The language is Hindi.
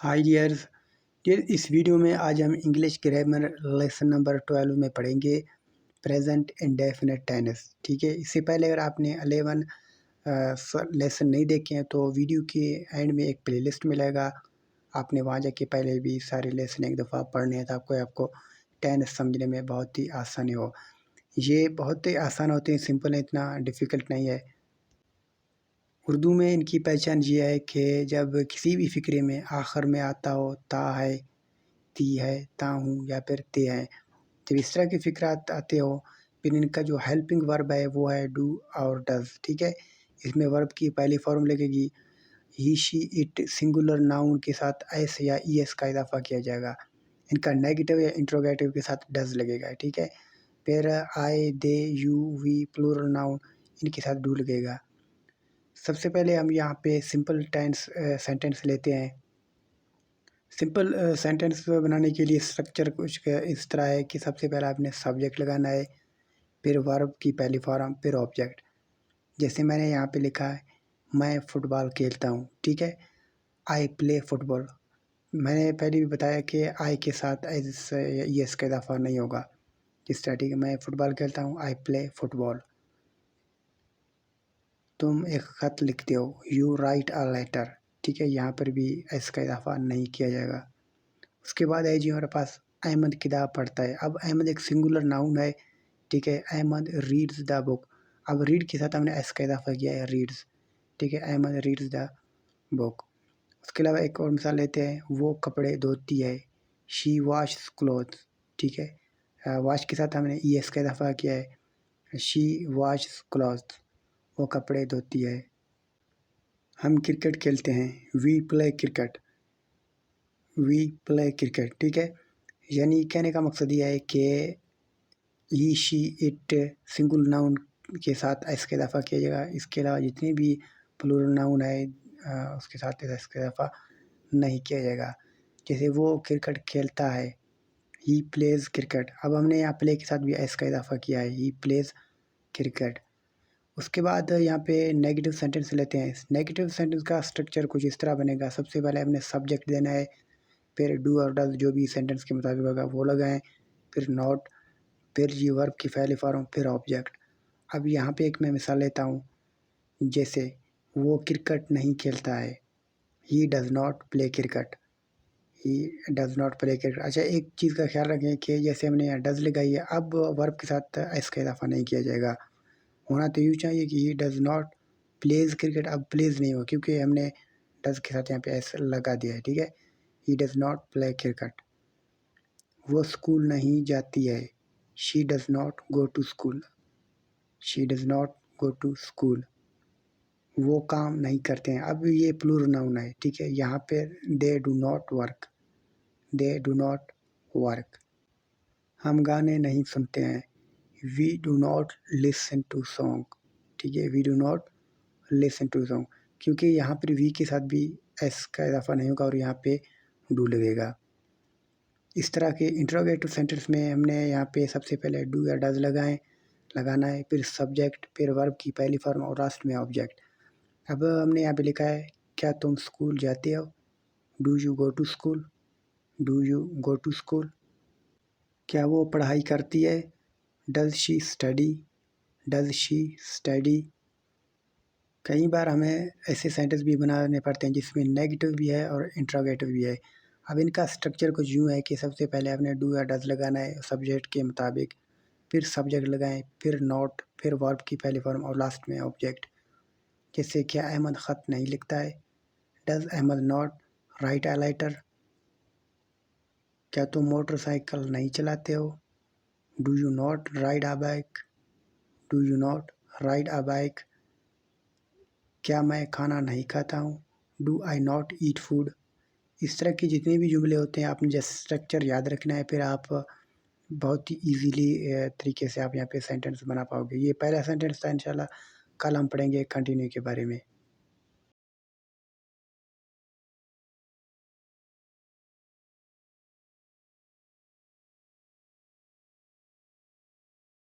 हाय डियर्स। इस वीडियो में आज हम इंग्लिश ग्रामर लेसन नंबर 12 में पढ़ेंगे प्रेजेंट इंडेफिनिट टेंस। ठीक है, इससे पहले अगर आपने 11 लेसन नहीं देखे हैं तो वीडियो के एंड में एक प्लेलिस्ट मिलेगा, आपने वहाँ जाके पहले भी सारे लेसन एक दफ़ा पढ़ने हैं ताकि आपको टेंस समझने में बहुत ही आसानी हो। ये बहुत ही आसान होते हैं, सिंपल है, इतना डिफ़िकल्ट नहीं है। उर्दू में इनकी पहचान ये है कि जब किसी भी फ़िक्रे में आखिर में आता हो ता है, ती है, ता हूँ या फिर ते है, जब इस तरह के फ़िक्रात आते हो फिर इनका जो हेल्पिंग वर्ब है वो है डू और डज़। ठीक है, इसमें वर्ब की पहली फॉर्म लगेगी ही, शी, इट, सिंगुलर नाउन के साथ एस या ई एस का इजाफा किया जाएगा। इनका नेगेटिव या इंट्रोगेटिव के साथ डज़ लगेगा। ठीक है, फिर आई, दे, यू, वी, प्लूरल नाउन इनके साथ डू लगेगा। सबसे पहले हम यहाँ पे सिंपल टेंस सेंटेंस लेते हैं। सिंपल सेंटेंस बनाने के लिए स्ट्रक्चर कुछ इस तरह है कि सबसे पहले आपने सब्जेक्ट लगाना है, फिर वर्ब की पहली फॉर्म, फिर ऑब्जेक्ट। जैसे मैंने यहाँ पे लिखा है मैं फुटबॉल खेलता हूँ। ठीक है, आई प्ले फुटबॉल। मैंने पहले भी बताया कि आई के साथ एस का इजाफा नहीं होगा। इस तरह, ठीक है, मैं फुटबॉल खेलता हूँ, आई प्ले फुटबॉल। तुम एक ख़त लिखते हो, यू राइट अ लेटर। ठीक है, यहाँ पर भी एस का इजाफा नहीं किया जाएगा। उसके बाद है जी हमारे पास अहमद किताब पढ़ता है। अब अहमद एक सिंगुलर नाउन है। ठीक है, अहमद रीड्स द बुक। अब रीड के साथ हमने एस का इजाफा किया है, रीड्स। ठीक है, अहमद रीड्स द बुक। उसके अलावा एक और मिसाल लेते हैं, वो कपड़े धोती है, शी वॉश क्लोथ्स। ठीक है, वॉश के साथ हमने ई एस का इजाफा किया है, शी वॉश क्लॉथ्स, वो कपड़े धोती है। हम क्रिकेट खेलते हैं, we play cricket, we play cricket. ठीक है, यानी कहने का मकसद ये है कि he, she, it single noun के साथ एस का इजाफा किया जाएगा। इसके अलावा जितने भी प्लूरल नाउन है उसके साथ एस का इजाफा नहीं किया जाएगा। जैसे वो क्रिकेट खेलता है, ही प्लेज क्रिकेट। अब हमने यहाँ प्ले के साथ भी एस का इजाफा किया है, ही प्लेज क्रिकेट। उसके बाद यहाँ पे नेगेटिव सेंटेंस लेते हैं। नेगेटिव सेंटेंस का स्ट्रक्चर कुछ इस तरह बनेगा, सबसे पहले हमने सब्जेक्ट देना है, फिर डू और डज जो भी सेंटेंस के मुताबिक होगा वो लगाएं, फिर नॉट, फिर जी वर्ब की पहली फॉर्म, फिर ऑब्जेक्ट। अब यहाँ पे एक मैं मिसाल लेता हूँ, जैसे वो क्रिकेट नहीं खेलता है, he does not play cricket, he does not play cricket. अच्छा, एक चीज़ का ख्याल रखें कि जैसे हमने यहाँ डज़ लगाई है, अब वर्ब के साथ एस का इजाफा नहीं किया जाएगा। होना तो यूँ चाहिए कि ही डज़ नॉट प्लेज क्रिकेट, अब प्लेज नहीं हो क्योंकि हमने डज़ के साथ यहाँ पे एस लगा दिया है। ठीक है, he does not play cricket. वो स्कूल नहीं जाती है, she does not go to school, she does not go to school. वो काम नहीं करते हैं, अब ये प्लूरल नाउन है। ठीक है, यहाँ पे they do not work, they do not work. हम गाने नहीं सुनते हैं, we do not listen to song. ठीक है, we do not listen to song, क्योंकि यहाँ पर वी के साथ भी एस का इजाफा नहीं होगा और यहाँ पे डू लगेगा। इस तरह के इंट्रोगेटिव सेंटेंस में हमने यहाँ पे सबसे पहले डू या डज लगाना है, फिर सब्जेक्ट, फिर वर्ब की पहली फॉर्म और लास्ट में ऑब्जेक्ट। अब हमने यहाँ पे लिखा है, क्या तुम स्कूल जाते हो, do you go to school, do you go to school. क्या वो पढ़ाई करती है, does she study, does she study. कई बार हमें ऐसे सेंटेंस भी बनाने पड़ते हैं जिसमें नेगेटिव भी है और इंट्रोगेटिव भी है। अब इनका स्ट्रक्चर कुछ यूँ है कि सबसे पहले आपने डू या डज लगाना है सब्जेक्ट के मुताबिक, फिर सब्जेक्ट लगाएं, फिर नॉट, फिर वर्ब की पहली फॉर्म और लास्ट में ऑब्जेक्ट। जैसे क्या अहमद ख़त नहीं लिखता है, does Ahmad not write a letter. क्या तुम मोटरसाइकिल नहीं चलाते हो, do you not ride a bike, do you not ride a bike. क्या मैं खाना नहीं खाता हूँ, do I not eat food. इस तरह के जितने भी जुमले होते हैं आपने जैसे स्ट्रक्चर याद रखना है, फिर आप बहुत ही ईजीली तरीके से आप यहाँ पे सेंटेंस बना पाओगे। ये पहला सेंटेंस था, इंशाल्लाह कल हम पढ़ेंगे कंटिन्यू के बारे में।